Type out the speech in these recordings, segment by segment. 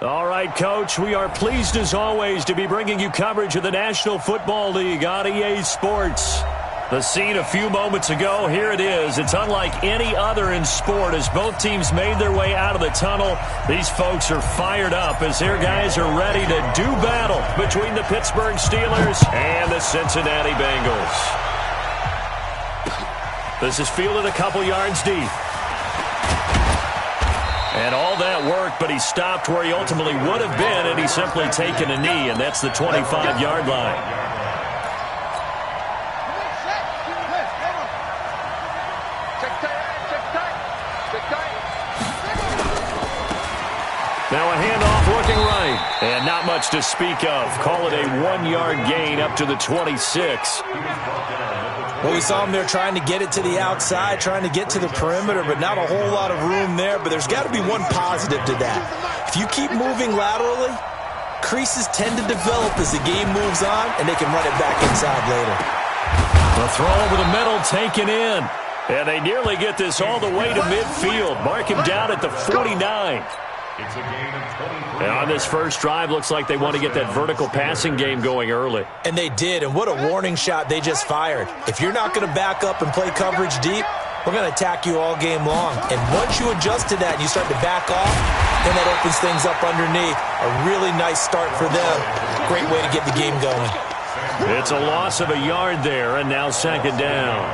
All right, Coach, we are pleased as always to be bringing you coverage of the National Football League on EA Sports. The scene a few moments ago, here it is. It's unlike any other in sport as both teams made their way out of the tunnel. These folks are fired up as their guys are ready to do battle between the Pittsburgh Steelers and the Cincinnati Bengals. This is fielded a couple yards deep. And all that worked, but he stopped where he ultimately would have been, and he's simply taken a knee, and that's the 25-yard line. Now a handoff looking right, and not much to speak of. Call it a 1-yard gain up to the 26. Well, we saw him there trying to get it to the outside, trying to get to the perimeter, but not a whole lot of room there. But there's got to be one positive to that. If you keep moving laterally, creases tend to develop as the game moves on, and they can run it back inside later. The throw over the middle taken in. And they nearly get this all the way to midfield. Mark him down at the 49. And on this first drive, looks like they want to get that vertical passing game going early. And they did, and what a warning shot they just fired. If you're not going to back up and play coverage deep, we're going to attack you all game long. And once you adjust to that and you start to back off, then that opens things up underneath. A really nice start for them. Great way to get the game going. It's a loss of a yard there, and now second down.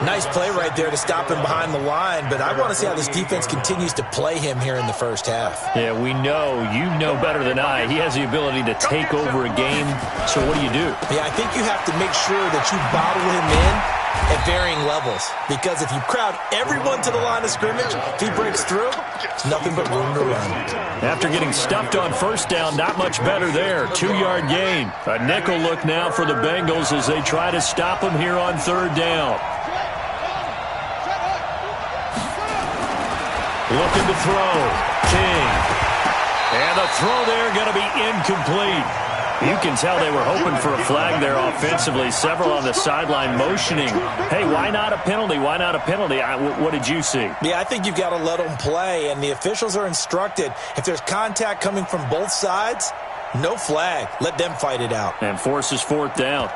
Nice play right there to stop him behind the line, but I want to see how this defense continues to play him here in the first half. Yeah, we know. You know better than I. He has the ability to take over a game, so what do you do? Yeah, I think you have to make sure that you bottle him in at varying levels, because if you crowd everyone to the line of scrimmage, if he breaks through, it's nothing but room to run. After getting stuffed on first down, not much better there. 2-yard gain. A nickel look now for the Bengals as they try to stop him here on third down. Looking to throw. King. And the throw there going to be incomplete. You can tell they were hoping for a flag there offensively. Several on the sideline motioning. Hey, why not a penalty? Why not a penalty? What did you see? Yeah, I think you've got to let them play, and the officials are instructed. If there's contact coming from both sides, no flag. Let them fight it out. And forces fourth down.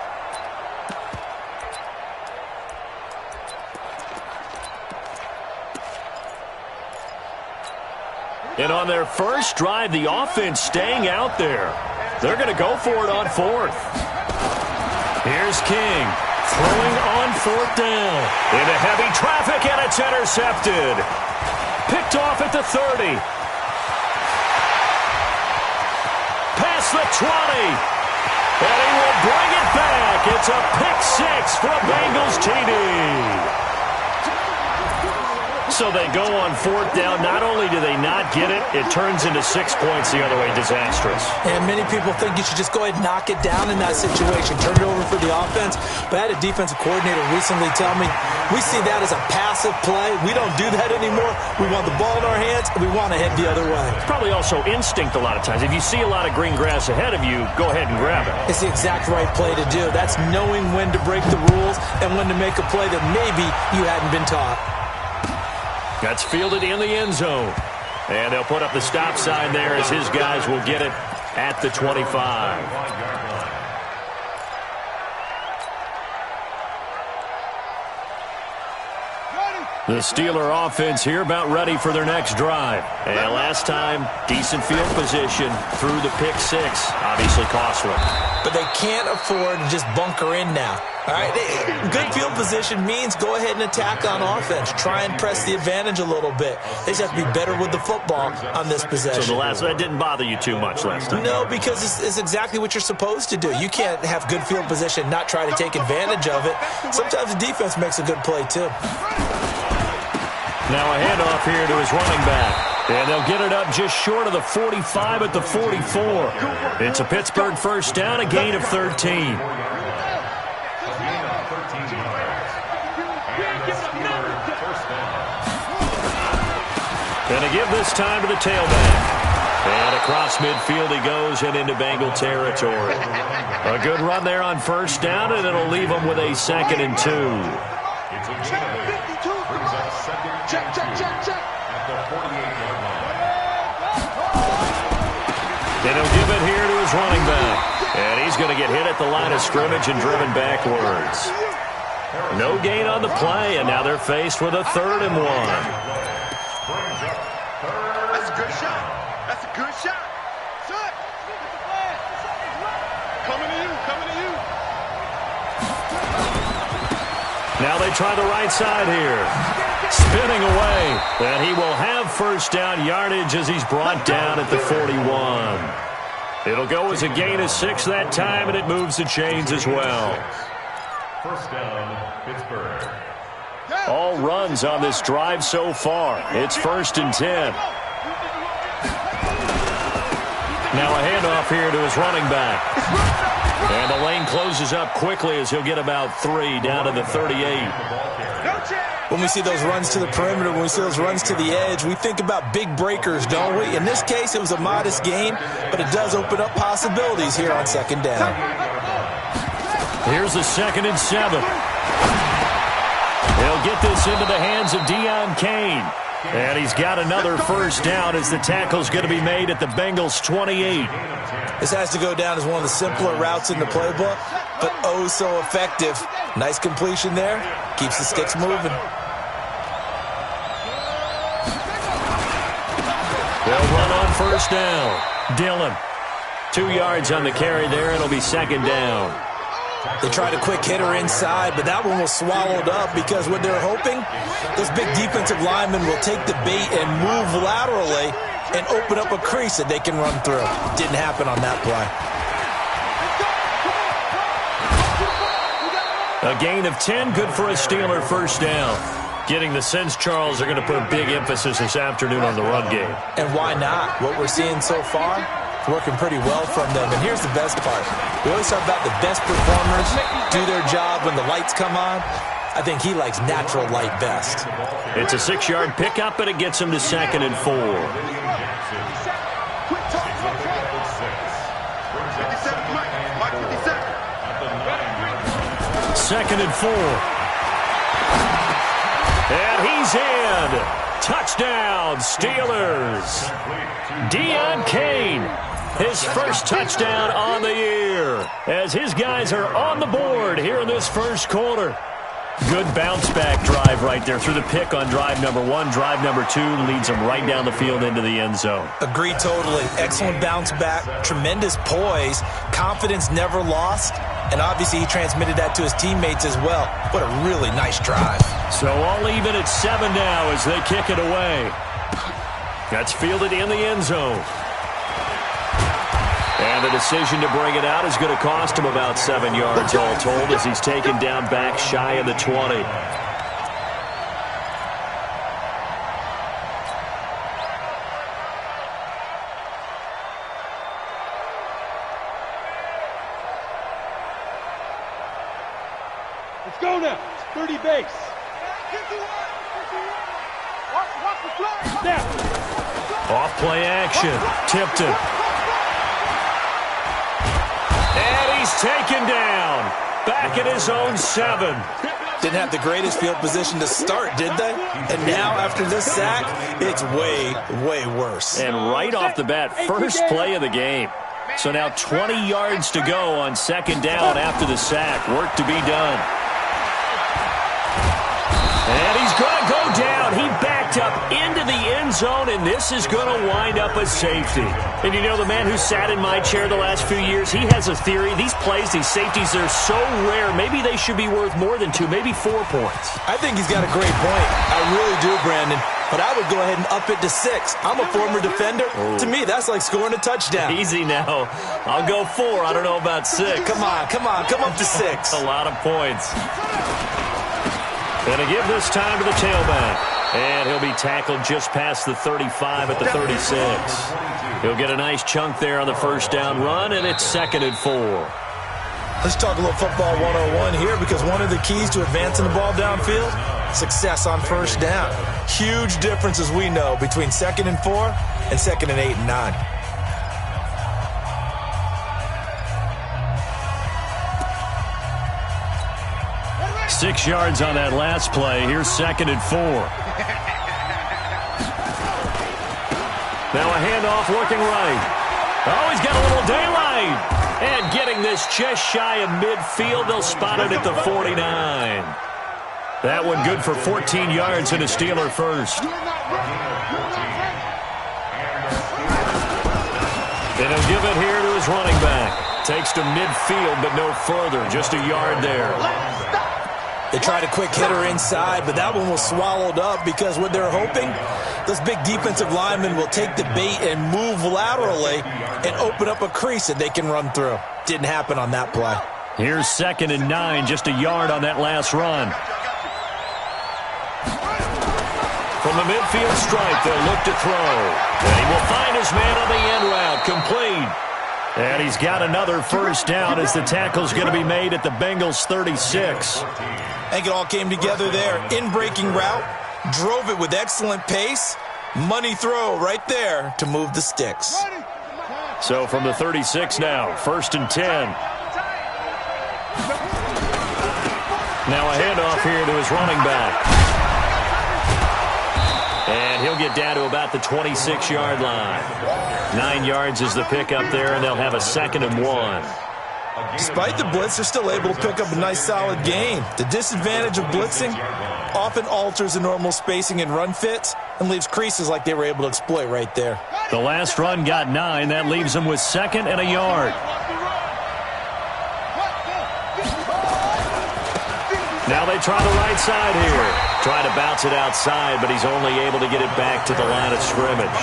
And on their first drive, the offense staying out there. They're going to go for it on fourth. Here's King throwing on fourth down. Into heavy traffic, and it's intercepted. Picked off at the 30. Past the 20. And he will bring it back. It's a pick six for a Bengals TD. So they go on fourth down. Not only do they not get it, it turns into 6 points the other way. Disastrous. And many people think you should just go ahead and knock it down in that situation. Turn it over for the offense. But I had a defensive coordinator recently tell me, we see that as a passive play. We don't do that anymore. We want the ball in our hands, and we want to head the other way. It's probably also instinct a lot of times. If you see a lot of green grass ahead of you, go ahead and grab it. It's the exact right play to do. That's knowing when to break the rules and when to make a play that maybe you hadn't been taught. That's fielded in the end zone. And they'll put up the stop sign there as his guys will get it at the 25. The Steeler offense here about ready for their next drive. And last time, decent field position through the pick six. Obviously costly. But they can't afford to just bunker in now. All right, good field position means go ahead and attack on offense. Try and press the advantage a little bit. They just have to be better with the football on this possession. So that didn't bother you too much last time? No, because it's exactly what you're supposed to do. You can't have good field position and not try to take advantage of it. Sometimes the defense makes a good play, too. Now a handoff here to his running back. And they'll get it up just short of the 45 at the 44. It's a Pittsburgh first down, a gain of 13. Going to give this time to the tailback. And across midfield he goes and into Bengal territory. A good run there on first down, and it'll leave him with a 2nd and 2. It's a gain of 8. Brings up 2nd and 2 at the 48-yard line. And he'll give it here to his running back. And he's going to get hit at the line of scrimmage and driven backwards. No gain on the play, and now they're faced with a 3rd and 1. That's a good shot. That's a good shot. Shot. Coming to you. Coming to you. Now they try the right side here. Spinning away. And he will have first down yardage as he's brought down at the 41. It'll go as a gain of 6 that time, and it moves the chains as well. First down, Pittsburgh. All runs on this drive so far. It's 1st and 10. Now a handoff here to his running back. And the lane closes up quickly as he'll get about 3 down to the 38. When we see those runs to the perimeter, when we see those runs to the edge, we think about big breakers, don't we? In this case, it was a modest gain, but it does open up possibilities here on 2nd down. Here's the 2nd and 7. He'll get this into the hands of Deon Cain. And he's got another first down as the tackle's going to be made at the Bengals' 28. This has to go down as one of the simpler routes in the playbook, but oh so effective. Nice completion there. Keeps the sticks moving. They'll run on first down. Dillon. 2 yards on the carry there. It'll be 2nd down. They tried a quick hitter inside, but that one was swallowed up because what they're hoping, those big defensive linemen will take the bait and move laterally and open up a crease that they can run through. Didn't happen on that play. A gain of 10, good for a Steeler first down. Getting the sense, Charles, are going to put a big emphasis this afternoon on the run game. And why not? What we're seeing so far, it's working pretty well from them. And here's the best part. We always talk about the best performers do their job when the lights come on. I think he likes natural light best. It's a 6-yard pickup, and it gets him to 2nd and 4. 2nd and 4. And he's in. Touchdown, Steelers. Deon Cain, his first touchdown on the year, as his guys are on the board here in this first quarter. Good bounce-back drive right there through the pick on drive number 1. Drive number 2 leads them right down the field into the end zone. Agree totally. Excellent bounce-back, tremendous poise, confidence never lost, and obviously he transmitted that to his teammates as well. What a really nice drive. So all even at 7 now as they kick it away. That's fielded in the end zone. And the decision to bring it out is going to cost him about 7 yards all told as he's taken down back shy of the 20. Let's go now. It's 30 base. Snap. Off play action. Tipton. And he's taken down. Back at his own 7. Didn't have the greatest field position to start, did they? And now after this sack, it's way, way worse. And right off the bat, first play of the game. So now 20 yards to go on 2nd down after the sack. Work to be done. And he's going to go down. He backed up into the end zone, and this is going to wind up a safety. And you know, the man who sat in my chair the last few years, he has a theory. These plays, these safeties, they're so rare. Maybe they should be worth more than 2, maybe 4 points. I think he's got a great point. I really do, Brandon. But I would go ahead and up it to 6. I'm a former defender. To me, that's like scoring a touchdown. Easy now. I'll go 4. I don't know about 6. Come on. Come up to 6. A lot of points. And to give this time to the tailback. And he'll be tackled just past the 35 at the 36. He'll get a nice chunk there on the first down run, and it's 2nd and 4. Let's talk a little football 101 here, because one of the keys to advancing the ball downfield, success on first down. Huge difference, as we know, between 2nd and 4 and 2nd and 8 and 9. Six yards on that last play. Here's 2nd and 4. Now a handoff working right. Oh, he's got a little daylight. And getting this just shy of midfield, they'll spot it at the 49. That one good for 14 yards and a Steeler first. And he'll give it here to his running back. Takes to midfield, but no further. Just a yard there. They tried a quick hitter inside, but that one was swallowed up because what they're hoping, those big defensive linemen will take the bait and move laterally and open up a crease that they can run through. Didn't happen on that play. Here's 2nd and 9, just a yard on that last run. From the midfield stripe, they'll look to throw. And he will find his man on the end route, complete. And he's got another first down as the tackle's going to be made at the Bengals' 36. I think it all came together there. In-breaking route, drove it with excellent pace. Money throw right there to move the sticks. So from the 36 now, 1st and 10. Now a handoff here to his running back. And he'll get down to about the 26-yard line. 9 yards is the pickup there, and they'll have a 2nd and 1. Despite the blitz, they're still able to pick up a nice, solid gain. The disadvantage of blitzing often alters the normal spacing and run fits and leaves creases like they were able to exploit right there. The last run got 9. That leaves them with 2nd and a yard. Now they try the right side here. Try to bounce it outside, but he's only able to get it back to the line of scrimmage.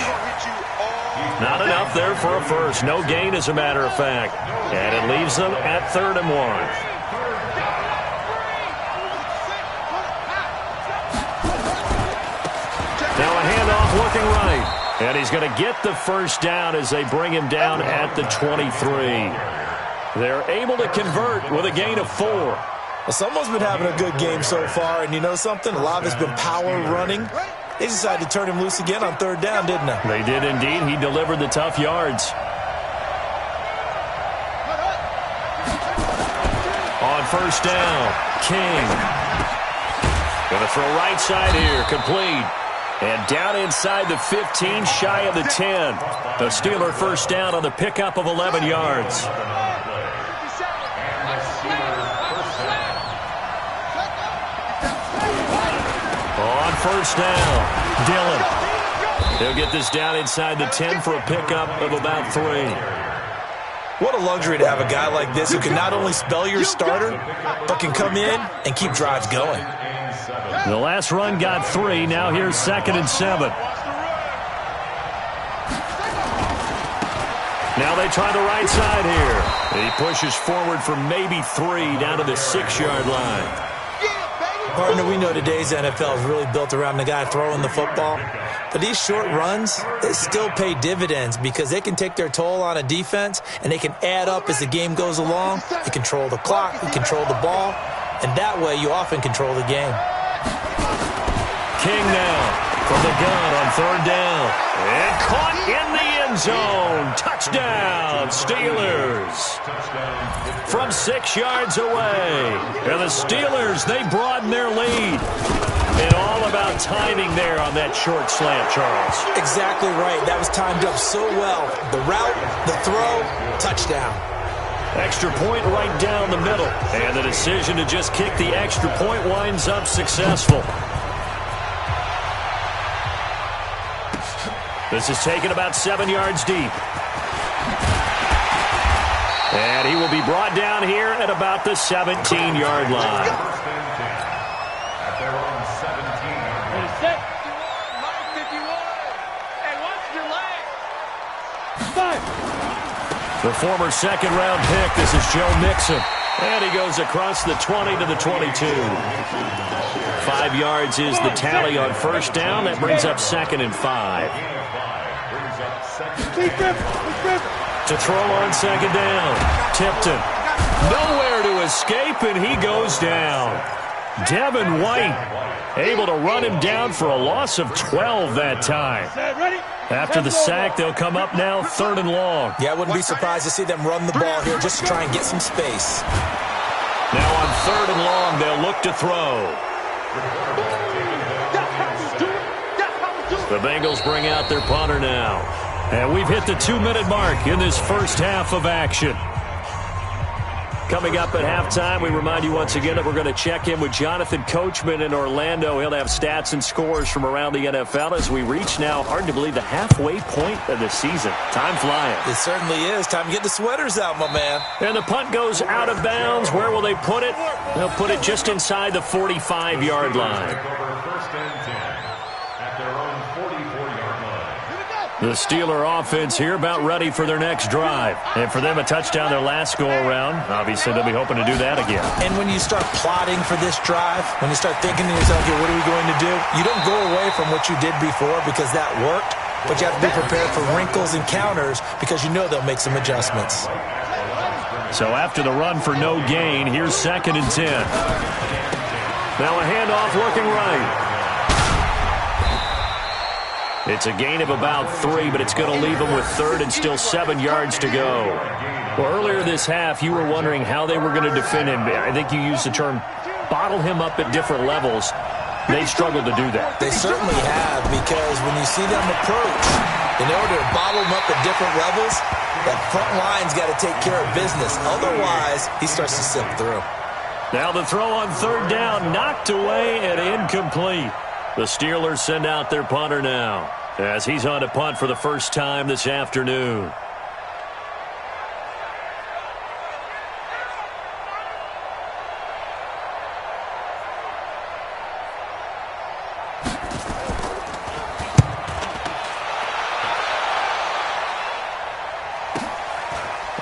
Not enough there for a first. No gain, as a matter of fact. And it leaves them at 3rd and 1. Now a handoff looking right. And he's going to get the first down as they bring him down at the 23. They're able to convert with a gain of 4. Well, someone's been having a good game so far, and you know something? A lot of it's been power running. They decided to turn him loose again on 3rd down, didn't they? They did indeed. He delivered the tough yards. On 1st down, King. Going to throw right side here, complete. And down inside the 15, shy of the 10. The Steeler first down on the pickup of 11 yards. On 1st down, Dillon. He'll get this down inside the 10 for a pickup of about 3. What a luxury to have a guy like this who can not only spell your starter, but can come in and keep drives going. The last run got 3. Now here's 2nd and 7. Now they try the right side here. He pushes forward for maybe 3 down to the 6-yard line. Partner, we know today's NFL is really built around the guy throwing the football. But these short runs, they still pay dividends because they can take their toll on a defense and they can add up as the game goes along. You control the clock, you control the ball, and that way you often control the game. King now from the gun on 3rd down. And caught in the end zone. Touchdown, Steelers. From 6 yards away. And the Steelers, they broaden their lead. And all about timing there on that short slant, Charles. Exactly right. That was timed up so well. The route, the throw, touchdown. Extra point right down the middle. And the decision to just kick the extra point winds up successful. This is taken about 7 yards deep. And he will be brought down here at about the 17-yard line. The former 2nd-round pick, this is Joe Mixon. And he goes across the 20 to the 22. 5 yards is the tally on 1st down. That brings up 2nd and 5. To throw on 2nd down. Tipton. Nowhere to escape, and he goes down. Devin White able to run him down for a loss of 12 that time. After the sack, they'll come up now 3rd and long. Yeah, I wouldn't be surprised to see them run the ball here just to try and get some space. Now on 3rd and long, they'll look to throw. The Bengals bring out their punter now. And we've hit the 2-minute mark in this first half of action. Coming up at halftime, we remind you once again that we're going to check in with Jonathan Coachman in Orlando. He'll have stats and scores from around the NFL as we reach now, hard to believe, the halfway point of the season. Time flying. It certainly is. Time to get the sweaters out, my man. And the punt goes out of bounds. Where will they put it? They'll put it just inside the 45-yard line. The Steeler offense here about ready for their next drive. And for them, a touchdown their last go-around. Obviously, they'll be hoping to do that again. And when you start plotting for this drive, when you start thinking to yourself, okay, what are we going to do? You don't go away from what you did before because that worked, but you have to be prepared for wrinkles and counters because you know they'll make some adjustments. So after the run for no gain, here's 2nd and 10. Now a handoff working right. It's a gain of about 3, but it's going to leave them with 3rd and still 7 yards to go. Well, earlier this half, you were wondering how they were going to defend him. I think you used the term bottle him up at different levels. They've struggled to do that. They certainly have, because when you see them approach, in order to bottle him up at different levels, that front line's got to take care of business. Otherwise, he starts to slip through. Now the throw on 3rd down, knocked away and incomplete. The Steelers send out their punter now, as he's on to punt for the first time this afternoon.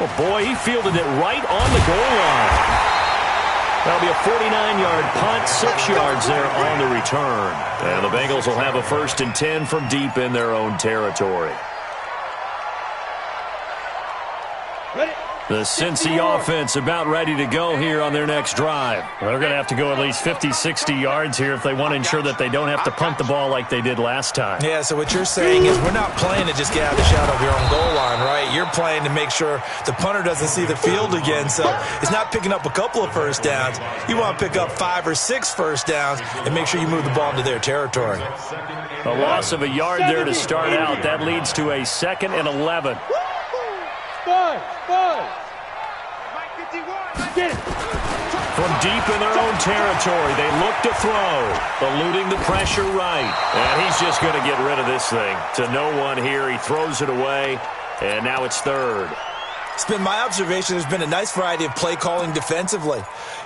Oh boy, he fielded it right on the goal line. That'll be a 49-yard punt, 6 yards there on the return. And the Bengals will have a 1st and 10 from deep in their own territory. Ready? The Cincy offense about ready to go here on their next drive. Well, they're going to have to go at least 50, 60 yards here if they want to ensure that they don't have to punt the ball like they did last time. Yeah, so what you're saying is we're not playing to just get out of the shadow of your own goal line, right? You're playing to make sure the punter doesn't see the field again. So it's not picking up a couple of first downs. You want to pick up 5 or 6 first downs and make sure you move the ball into their territory. A loss of a yard there to start out. That leads to a 2nd and 11. Five. Get it. From deep in their own territory, they look to throw, eluding the pressure right. And he's just going to get rid of this thing. To no one here, he throws it away, and now it's 3rd. It's been my observation there's been a nice variety of play calling defensively.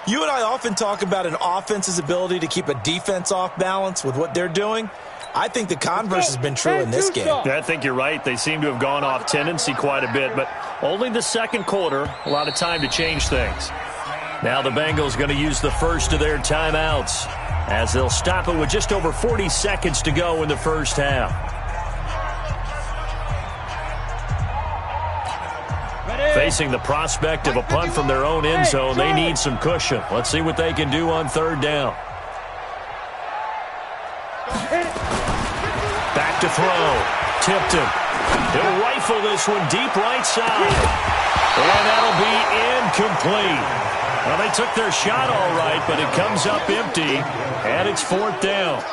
You and I often talk about an offense's ability to keep a defense off balance with what they're doing. I think the converse has been true in this game. Yeah, I think you're right. They seem to have gone off tendency quite a bit, but only the 2nd quarter, a lot of time to change things. Now the Bengals going to use the first of their timeouts as they'll stop it with just over 40 seconds to go in the first half. Facing the prospect of a punt from their own end zone, they need some cushion. Let's see what they can do on 3rd down. Back to throw. Tipton. He'll rifle this one deep right side. And that'll be incomplete. Well, they took their shot all right, but it comes up empty, and it's 4th down.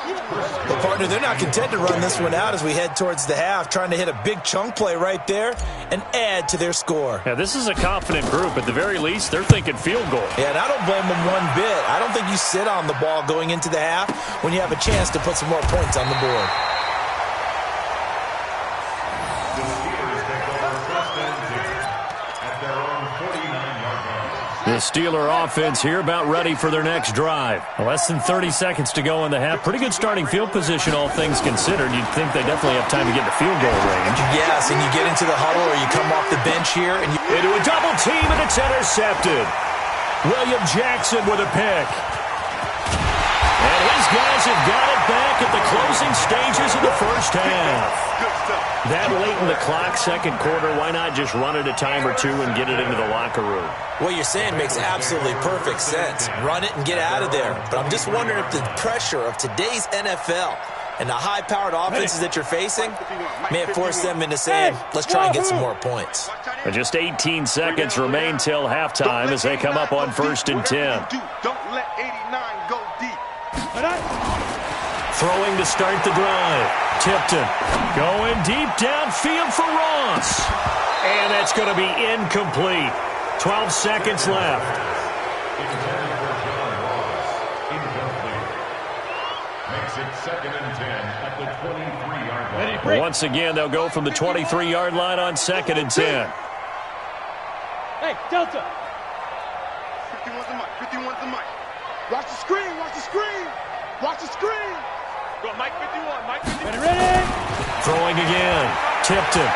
But, partner, they're not content to run this one out as we head towards the half, trying to hit a big chunk play right there and add to their score. Yeah, this is a confident group. At the very least, they're thinking field goal. Yeah, and I don't blame them one bit. I don't think you sit on the ball going into the half when you have a chance to put some more points on the board. The Steeler offense here about ready for their next drive. Less than 30 seconds to go in the half. Pretty good starting field position, all things considered. You'd think they definitely have time to get to field goal range. Yes, and you get into the huddle or you come off the bench here. And into a double team, and it's intercepted. William Jackson with a pick. And his guys have got it back at the closing stages of the first half. That late in the clock, 2nd quarter, why not just run it a time or two and get it into the locker room? What you're saying makes absolutely perfect sense. Run it and get out of there. But I'm just wondering if the pressure of today's NFL and the high-powered offenses that you're facing may have forced them into saying, let's try and get some more points. And just 18 seconds remain till halftime as they come up on 1st and 10. Don't let 89 go deep. throwing to start the drive. Tipton going deep downfield for Ross. And that's going to be incomplete. 12 seconds left. Makes it 2nd and 10 at the 23-yard line. Once again, they'll go from the 23-yard line on 2nd and 10. Hey, Delta. 51's the mic. 51's the mic. Watch the screen. Watch the screen. Watch the screen. Go, Mike 51. Mike 51. Ready. Throwing again. Tipton.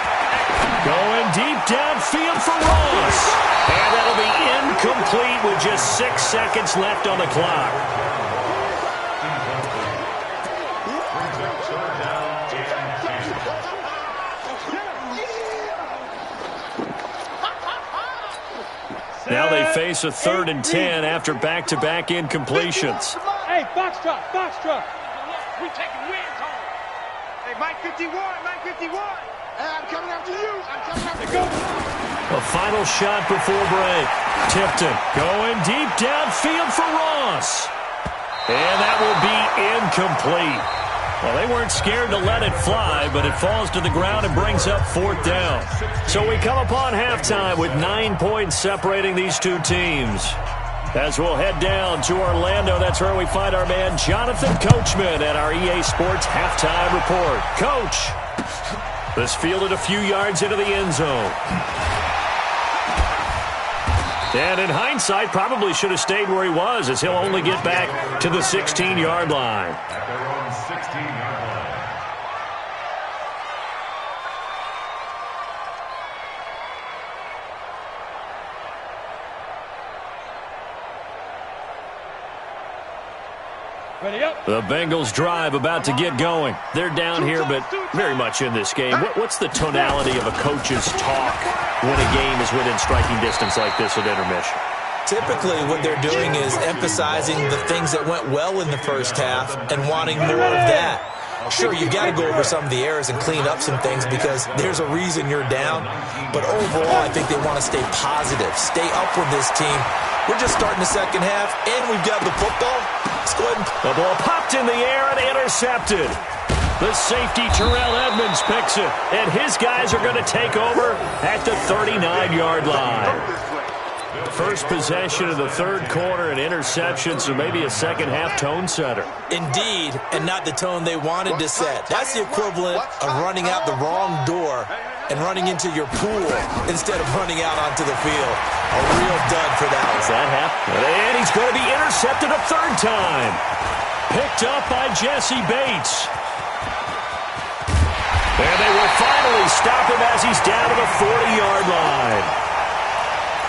Going deep downfield for Ross. And that'll be incomplete with just 6 seconds left on the clock. Now they face a 3rd and 10 after back-to-back incompletions. Hey, box truck, box truck. We taking wins home. Hey, Mike 51, Mike 51. Hey, I'm coming after you. I'm coming after you. A final shot before break. Tipton going deep downfield for Ross. And that will be incomplete. Well, they weren't scared to let it fly, but it falls to the ground and brings up 4th down. So we come upon halftime with 9 points separating these two teams. As we'll head down to Orlando, that's where we find our man Jonathan Coachman at our EA Sports Halftime Report. Coach, this fielded a few yards into the end zone. And in hindsight, probably should have stayed where he was, as he'll only get back to the 16-yard line. At their own 16-yard line. Ready up. The Bengals drive about to get going. They're down here, but very much in this game. What's the tonality of a coach's talk when a game is within striking distance like this at intermission? Typically, what they're doing is emphasizing the things that went well in the first half and wanting more of that. Sure, you've got to go over some of the errors and clean up some things because there's a reason you're down. But overall, I think they want to stay positive, stay up with this team. We're just starting the second half, and we've got the football. Let's go ahead. The ball popped in the air and intercepted. The safety, Terrell Edmonds, picks it. And his guys are going to take over at the 39-yard line. First possession of the third quarter, an interception, so maybe a second-half tone setter. Indeed, and not the tone they wanted to set. That's the equivalent of running out the wrong door and running into your pool instead of running out onto the field. A real dud for that one. That happened. And he's going to be intercepted a third time. Picked up by Jesse Bates. And they will finally stop him as he's down to the 40-yard line.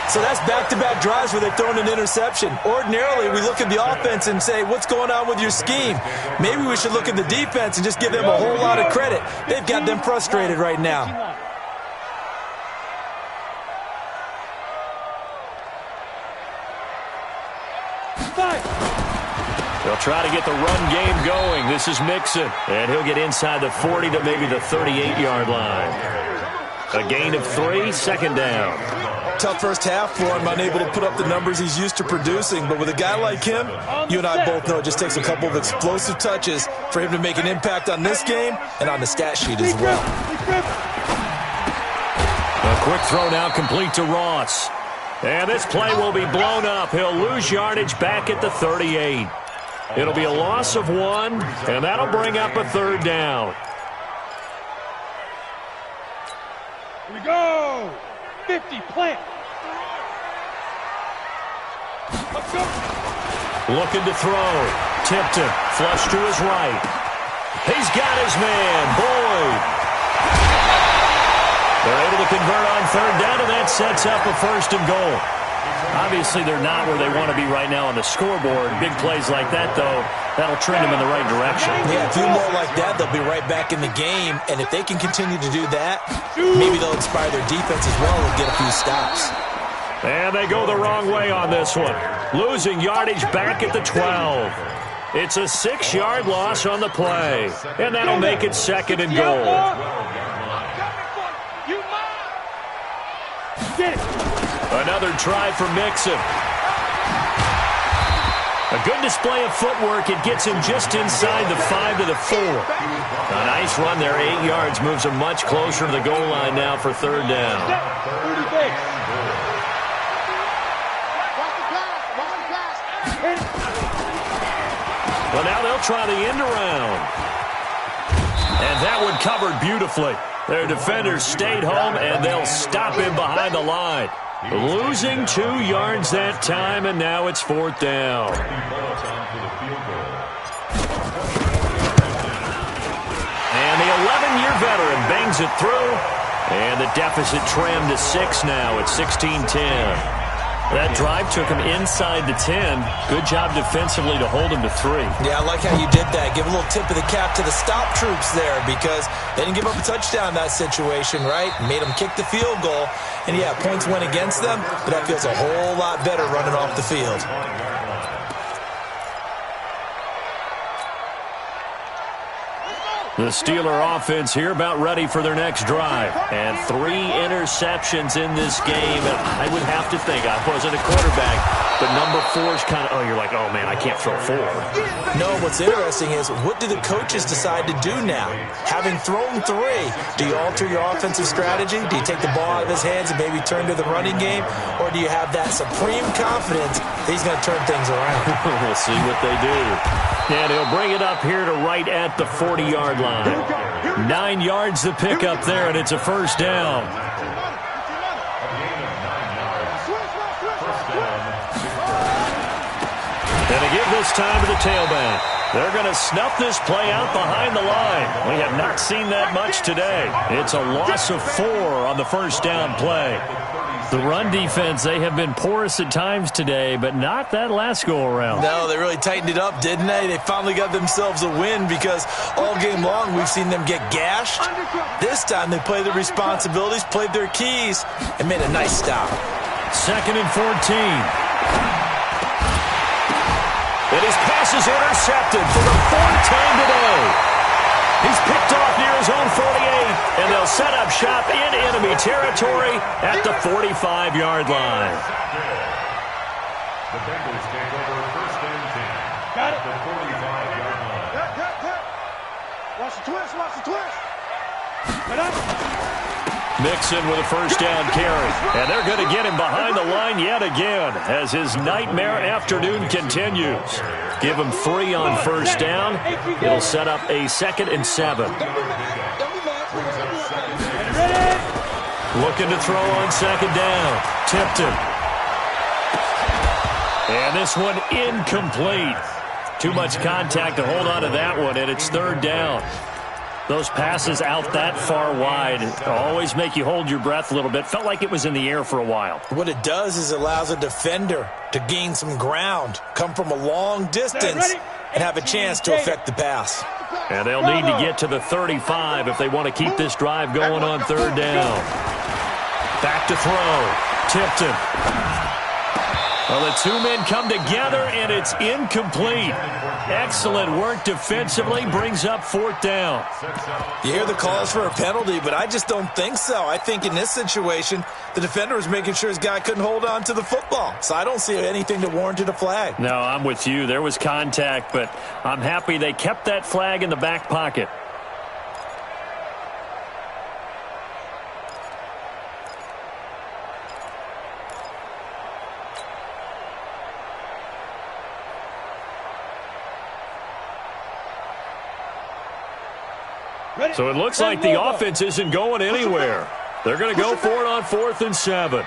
So that's back-to-back drives where they've thrown an interception. Ordinarily, we look at the offense and say, what's going on with your scheme? Maybe we should look at the defense and just give them a whole lot of credit. They've got them frustrated right now. They'll try to get the run game going. This is Mixon, and he'll get inside the 40 to maybe the 38-yard line. A gain of 3, second down. Tough first half for him, unable to put up the numbers he's used to producing. But with a guy like him, you and I both know it just takes a couple of explosive touches for him to make an impact on this game and on the stat sheet as well. A quick throw now complete to Ross. And this play will be blown up. He'll lose yardage back at the 38. It'll be a loss of 1, and that'll bring up a third down. Here we go. 50, plant. Let's go. Looking to throw. Tipton, flush to his right. He's got his man, Boyd. They're able to convert on third down, and that sets up a 1st and goal. Obviously, they're not where they want to be right now on the scoreboard. Big plays like that, though, that'll trend them in the right direction. Yeah, a few more like that, they'll be right back in the game. And if they can continue to do that, maybe they'll inspire their defense as well and get a few stops. And they go the wrong way on this one. Losing yardage back at the 12. It's a 6-yard loss on the play. And that'll make it 2nd and goal. Another try for Mixon. A good display of footwork. It gets him just inside the 5 to the 4. A nice run there, 8 yards. Moves him much closer to the goal line now for third down. Well, now they'll try the end around. And that one covered beautifully. Their defenders stayed home, and they'll stop him behind the line. Losing 2 yards that time, and now it's fourth down. And the 11-year veteran bangs it through, and the deficit trimmed to 6 now at 16-10. That drive took him inside the 10. Good job defensively to hold him to 3. Yeah, I like how you did that. Give a little tip of the cap to the stop troops there because they didn't give up a touchdown in that situation, right? Made them kick the field goal. And, yeah, points went against them, but that feels a whole lot better running off the field. The Steeler offense here about ready for their next drive. And 3 interceptions in this game. I would have to think, I wasn't a quarterback, but number 4 is kind of, oh, you're like, oh, man, I can't throw 4. No, what's interesting is what do the coaches decide to do now? Having thrown 3, do you alter your offensive strategy? Do you take the ball out of his hands and maybe turn to the running game? Or do you have that supreme confidence that he's going to turn things around? We'll see what they do. And he'll bring it up here to right at the 40-yard line. 9 yards to pick up there, and it's a first down. And they give this time to the tailback. They're going to snuff this play out behind the line. We have not seen that much today. It's a loss of 4 on the first down play. The run defense, they have been porous at times today, but not that last go-around. No, they really tightened it up, didn't they? They finally got themselves a win because all game long we've seen them get gashed. This time they played their responsibilities, played their keys, and made a nice stop. 2nd and 14. And his pass is intercepted for the 4th time today. He's picked off near his own 48, and they'll set up shop in enemy territory at the 45-yard line. The Bengals take over 1st and 10 at the 45-yard line. Watch the twist, watch the twist. Mixon with a first down carry. And they're going to get him behind the line yet again as his nightmare afternoon continues. Give him 3 on first down. It'll set up a 2nd and 7. Looking to throw on 2nd down. Tipton. And this one incomplete. Too much contact to hold on to that one, and it's 3rd down. Those passes out that far wide always make you hold your breath a little bit. Felt like it was in the air for a while. What it does is it allows a defender to gain some ground, come from a long distance, and have a chance to affect the pass. And they'll need to get to the 35 if they want to keep this drive going on 3rd down. Back to throw. Tipton. Well, the 2 men come together, and it's incomplete. Excellent work defensively, brings up 4th down. You hear the calls for a penalty, but I just don't think so. I think in this situation, the defender was making sure his guy couldn't hold on to the football. So I don't see anything that warranted a flag. No, I'm with you. There was contact, but I'm happy they kept that flag in the back pocket. So it looks like the offense isn't going anywhere. They're going to go for it on 4th and 7. On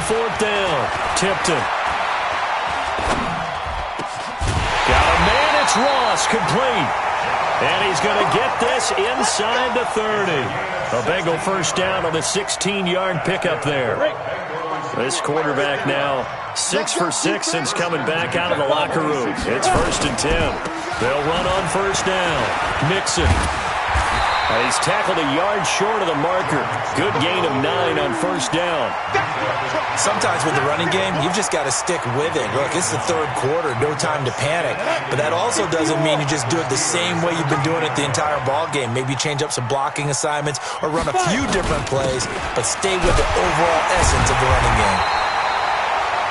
4th down, Tipton. Got a man, it's Ross, complete. And he's going to get this inside the 30. A Bengal first down on the 16-yard pickup there. This quarterback now 6 for 6 since coming back out of the locker room. It's 1st and 10. They'll run on first down. Mixon. He's tackled a yard short of the marker. Good gain of 9 on first down. Sometimes with the running game, you've just got to stick with it. Look, it's the 3rd quarter, no time to panic. But that also doesn't mean you just do it the same way you've been doing it the entire ball game. Maybe change up some blocking assignments or run a few different plays, but stay with the overall essence of the running game.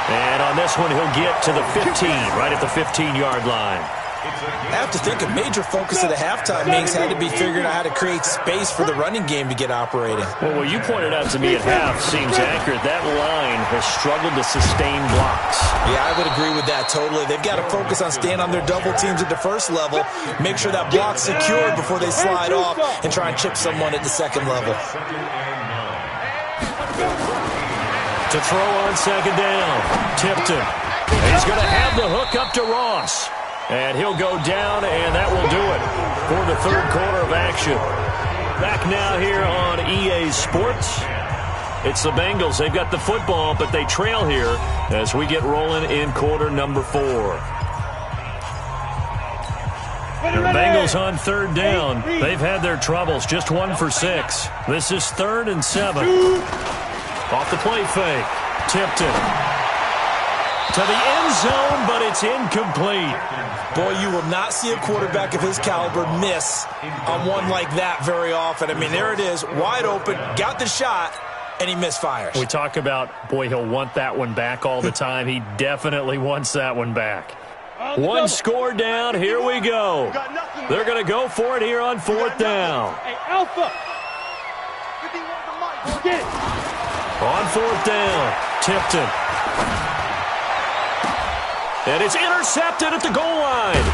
And on this one, he'll get to the 15, right at the 15-yard line. I have to think a major focus of the halftime meetings had to be figuring out how to create space for the running game to get operating. Well, what you pointed out to me at half seems accurate. That line has struggled to sustain blocks. Yeah, I would agree with that totally. They've got to focus on staying on their double teams at the first level, make sure that block's secured before they slide off and try and chip someone at the second level. To throw on second down, Tipton. He's going to have the hook up to Ross. And he'll go down, and that will do it for the third quarter of action. Back now here on EA Sports. It's the Bengals. They've got the football, but they trail here as we get rolling in quarter number 4. The Bengals on third down. They've had their troubles, just 1 for 6. This is 3rd and 7. Off the play fake. Tipton to the end zone, but it's incomplete. Boy, you will not see a quarterback of his caliber miss on one like that very often. I mean, there it is, wide open, got the shot, and he misfires. We talk about, boy, he'll want that one back all the time. He definitely wants that one back. One score down, here we go. They're going to go for it here on 4th down. Hey, Alpha! Get it! On 4th down, Tipton. And it's intercepted at the goal line.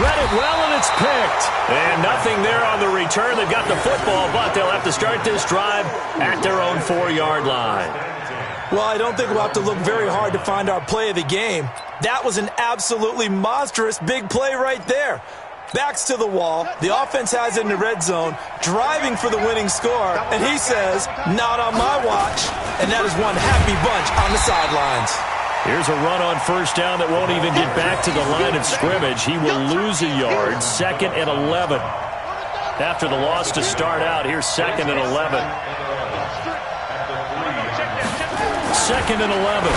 Read it well, and it's picked. And nothing there on the return. They've got the football, but they'll have to start this drive at their own 4-yard line. Well, I don't think we'll have to look very hard to find our play of the game. That was an absolutely monstrous big play right there. Backs to the wall. The offense has it in the red zone, driving for the winning score. And he says, not on my watch. And that is one happy bunch on the sidelines. Here's a run on 1st down that won't even get back to the line of scrimmage. He will lose a yard, 2nd and 11. After the loss to start out, here's 2nd and 11. 2nd and 11.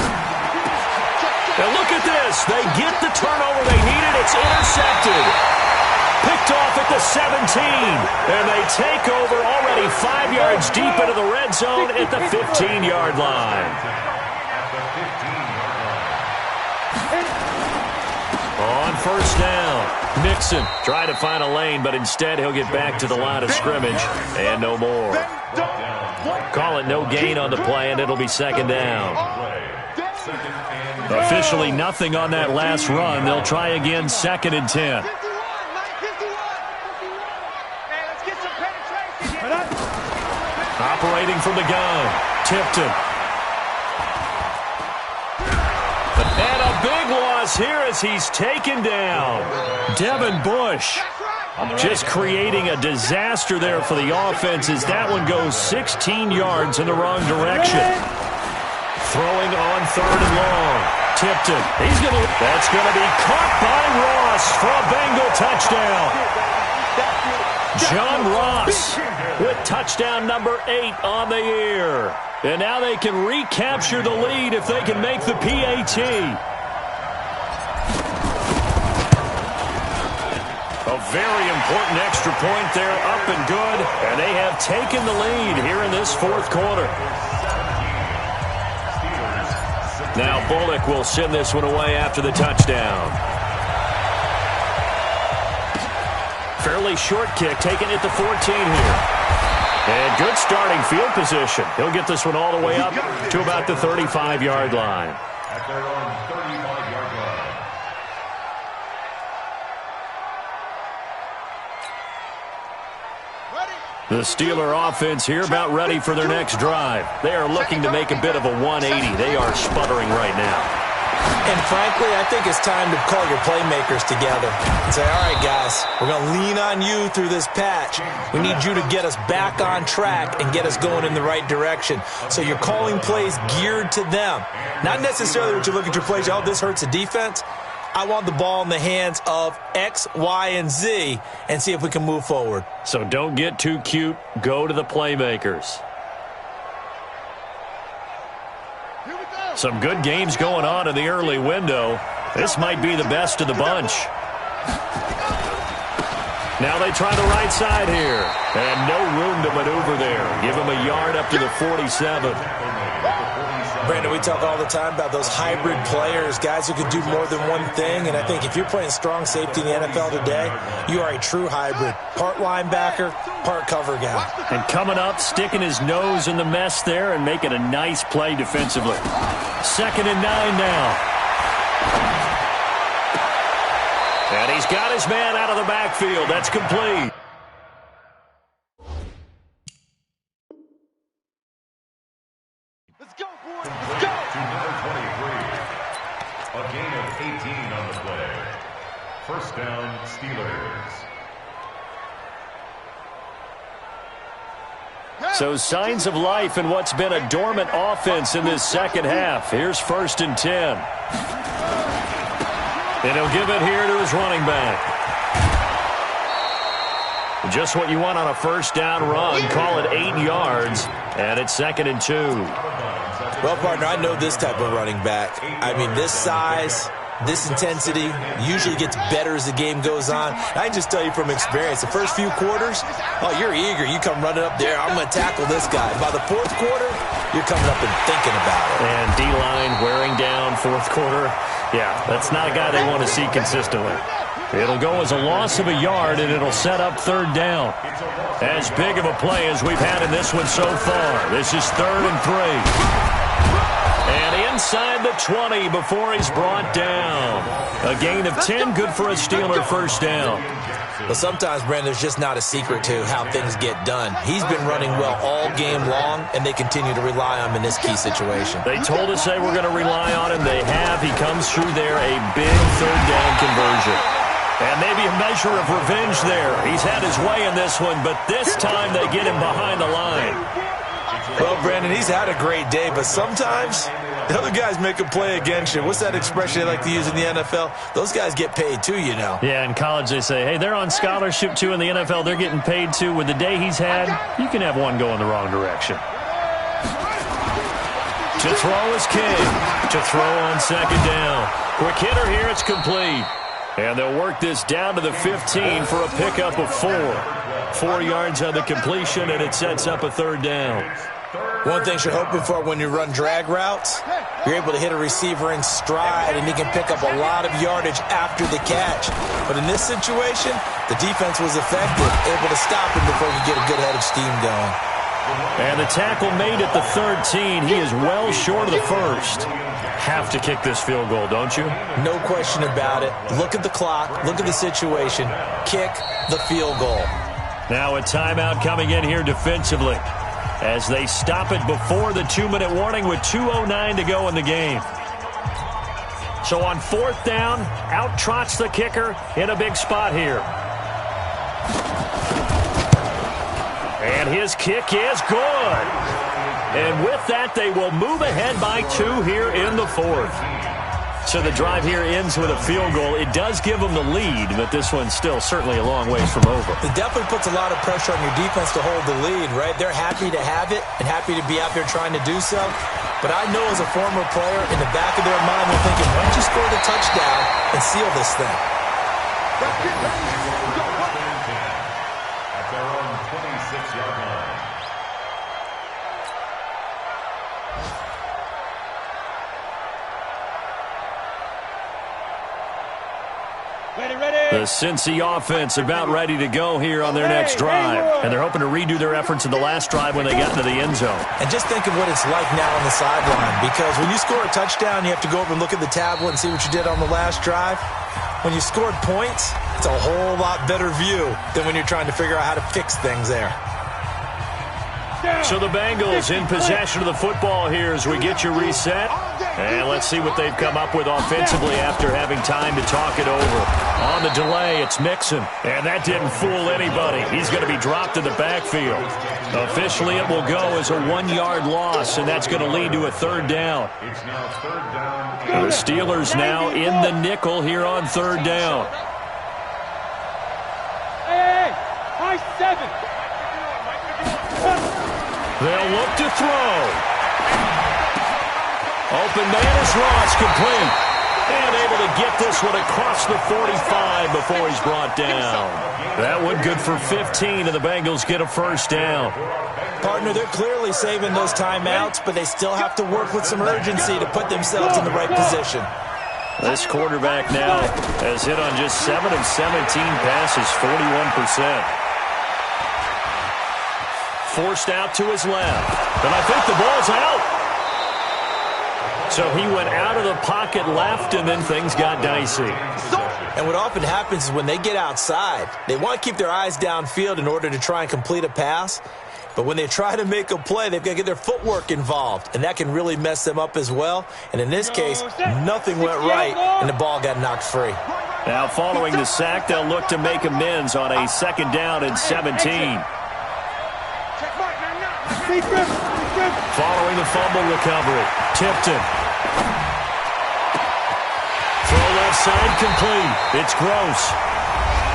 Now look at this. They get the turnover they needed. It's intercepted. Picked off at the 17. And they take over already 5 yards deep into the red zone at the 15-yard line. On 1st down, Mixon trying to find a lane, but instead he'll get back to the line of scrimmage and no more. Call it no gain on the play, and it'll be 2nd down. Officially nothing on that last run. They'll try again, 2nd and 10. Operating from the gun, Tipton. And a big loss here as he's taken down. Devin Bush just creating a disaster there for the offense as that one goes 16 yards in the wrong direction. Throwing on 3rd and long. Tipton. That's going to be caught by Ross for a Bengal touchdown. John Ross with touchdown number 8 on the year. And now they can recapture the lead if they can make the PAT. A very important extra point there, up and good. And they have taken the lead here in this 4th quarter. Now Bullock will send this one away after the touchdown. Fairly short kick, taken at the 14 here. And good starting field position. He'll get this one all the way up to about the 35-yard line. At their own 35-yard line. The Steeler offense here about ready for their next drive. They are looking to make a bit of a 180. They are sputtering right now. And frankly, I think it's time to call your playmakers together and say, all right, guys, we're going to lean on you through this patch. We need you to get us back on track and get us going in the right direction. So you're calling plays geared to them. Not necessarily what you look at your plays, oh, this hurts the defense. I want the ball in the hands of X, Y, and Z and see if we can move forward. So don't get too cute. Go to the playmakers. Some good games going on in the early window. This might be the best of the bunch. Now they try the right side here. And no room to maneuver there. Give him a yard up to the 47. Brandon, we talk all the time about those hybrid players, guys who can do more than one thing, and I think if you're playing strong safety in the NFL today, you are a true hybrid. Part linebacker, part cover guy. And coming up, sticking his nose in the mess there and making a nice play defensively. 2nd and 9 now. And he's got his man out of the backfield. That's complete. Let's go, boys. Let's go. To number 23. A gain of 18 on the play. First down, Steelers. So signs of life in what's been a dormant offense in this second half. Here's 1st and 10. And he'll give it here to his running back. Just what you want on a first down run. Call it 8 yards. And it's 2nd and 2. Well, partner, I know this type of running back. I mean, this size, this intensity usually gets better as the game goes on. I can just tell you from experience, the first few quarters, oh, you're eager. You come running up there, I'm going to tackle this guy. By the 4th quarter, you're coming up and thinking about it. And D-line wearing down 4th quarter. Yeah, that's not a guy they want to see consistently. It'll go as a loss of a yard, and it'll set up 3rd down. As big of a play as we've had in this one so far. This is 3rd and 3. And inside the 20 before he's brought down. A gain of 10, good for a Steeler first down. But sometimes, Brandon, there's just not a secret to how things get done. He's been running well all game long, and they continue to rely on him in this key situation. They told us they were going to rely on him. They have. He comes through there, a big 3rd down conversion. And maybe a measure of revenge there. He's had his way in this one, but this time they get him behind the line. Well, Brandon, he's had a great day, but sometimes the other guys make a play against you. What's that expression they like to use in the NFL? Those guys get paid too, you know. Yeah, in college they say, hey, they're on scholarship too. In the NFL, they're getting paid too. With the day he's had, you can have one go in the wrong direction. To throw is King. To throw on 2nd down. Quick hitter here, it's complete. And they'll work this down to the 15 for a pickup of 4. 4 yards on the completion, and it sets up a 3rd down. One thing you're hoping for when you run drag routes, you're able to hit a receiver in stride, and he can pick up a lot of yardage after the catch. But in this situation, the defense was effective, able to stop him before he could get a good head of steam going. And the tackle made at the 13. He is well short of the 1st. Have to kick this field goal, don't you? No question about it. Look at the clock. Look at the situation. Kick the field goal. Now a timeout coming in here defensively as they stop it before the 2-minute warning with 2:09 to go in the game. So on 4th down, out trots the kicker in a big spot here. And his kick is good. And with that, they will move ahead by 2 here in the 4th. So the drive here ends with a field goal. It does give them the lead, but this one's still certainly a long ways from over. It definitely puts a lot of pressure on your defense to hold the lead, right? They're happy to have it and happy to be out there trying to do so. But I know as a former player, in the back of their mind, they're thinking, why don't you score the touchdown and seal this thing? At their own 26-yard line. The Cincy offense about ready to go here on their next drive. And they're hoping to redo their efforts in the last drive when they got into the end zone. And just think of what it's like now on the sideline. Because when you score a touchdown, you have to go over and look at the tablet and see what you did on the last drive. When you scored points, it's a whole lot better view than when you're trying to figure out how to fix things there. So the Bengals in possession of the football here as we get you reset. And let's see what they've come up with offensively after having time to talk it over. On the delay, it's Mixon. And that didn't fool anybody. He's going to be dropped in the backfield. Officially, it will go as a 1-yard loss, and that's going to lead to a 3rd down. It's now 3rd down. The Steelers now in the nickel here on 3rd down. Hey, high 7. They'll look to throw. Open man is Ross, complete. And able to get this one across the 45 before he's brought down. That one good for 15, and the Bengals get a first down. Partner, they're clearly saving those timeouts, but they still have to work with some urgency to put themselves in the right position. This quarterback now has hit on just 7 of 17 passes, 41%. Forced out to his left. And I think the ball's out. So he went out of the pocket left, and then things got dicey. And what often happens is when they get outside, they want to keep their eyes downfield in order to try and complete a pass. But when they try to make a play, they've got to get their footwork involved, and that can really mess them up as well. And in this case, nothing went right, and the ball got knocked free. Now following the sack, they'll look to make amends on a 2nd down and 17. Following the fumble recovery, Tipton. Throw left side complete. It's Gross.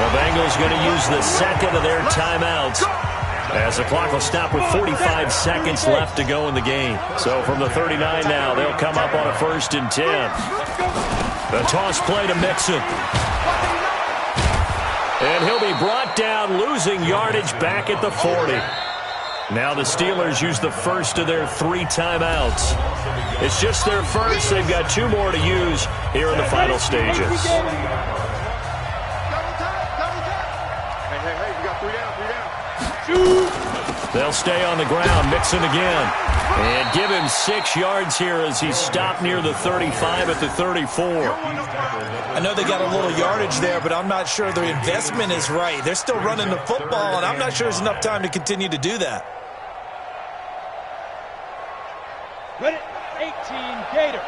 The Bengals going to use the 2nd of their timeouts, as the clock will stop with 45 seconds left to go in the game. So from the 39 now, they'll come up on a 1st and 10. The toss play to Mixon. And he'll be brought down, losing yardage back at the 40. Now the Steelers use the 1st of their 3 timeouts. It's just their 1st. They've got 2 more to use here in the final stages. Hey, you got 3 down. They'll stay on the ground. Mixon again. And give him 6 yards here as he's stopped near the 35 at the 34. I know they got a little yardage there, but I'm not sure their investment is right. They're still running the football, and I'm not sure there's enough time to continue to do that. Ready? 18, Gator.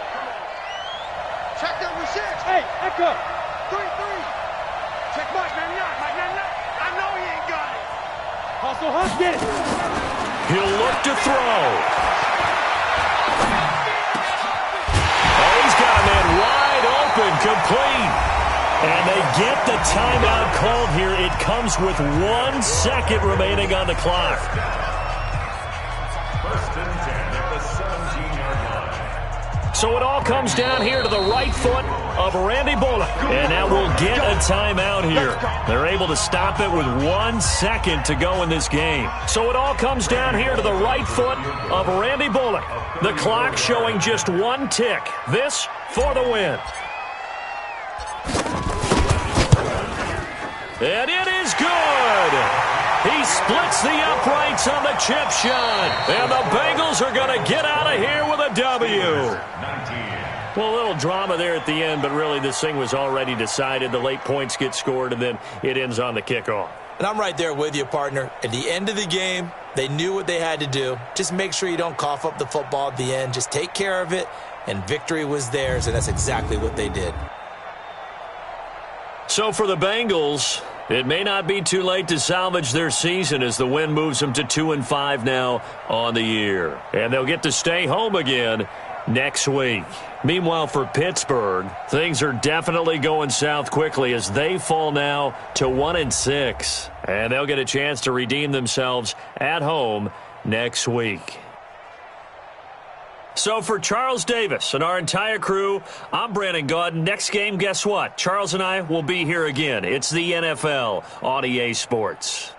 Check number 6. Hey, Echo. 3-3. Check Mike 99. Mike 99. I know he ain't got it. Hustle, Hunt, get it. He'll look to throw. Oh, he's got a man wide open, complete. And they get the timeout called here. It comes with 1 second remaining on the clock. 1st and 10 at the 17-yard line. So it all comes down here to the right foot of Randy Bullock. And now we'll get a timeout here. They're able to stop it with 1 second to go in this game. So it all comes down here to the right foot of Randy Bullock. The clock showing just 1 tick. This for the win. And it is good. He splits the uprights on the chip shot. And the Bengals are going to get out of here with a W. Well, a little drama there at the end, but really this thing was already decided. The late points get scored, and then it ends on the kickoff. And I'm right there with you, partner. At the end of the game, they knew what they had to do. Just make sure you don't cough up the football at the end. Just take care of it, and victory was theirs, and that's exactly what they did. So for the Bengals, it may not be too late to salvage their season as the win moves them to 2-5 now on the year. And they'll get to stay home again next week. Meanwhile, for Pittsburgh, things are definitely going south quickly as they fall now to 1-6. And they'll get a chance to redeem themselves at home next week. So for Charles Davis and our entire crew, I'm Brandon Gaudin. Next game, guess what? Charles and I will be here again. It's the NFL on EA Sports.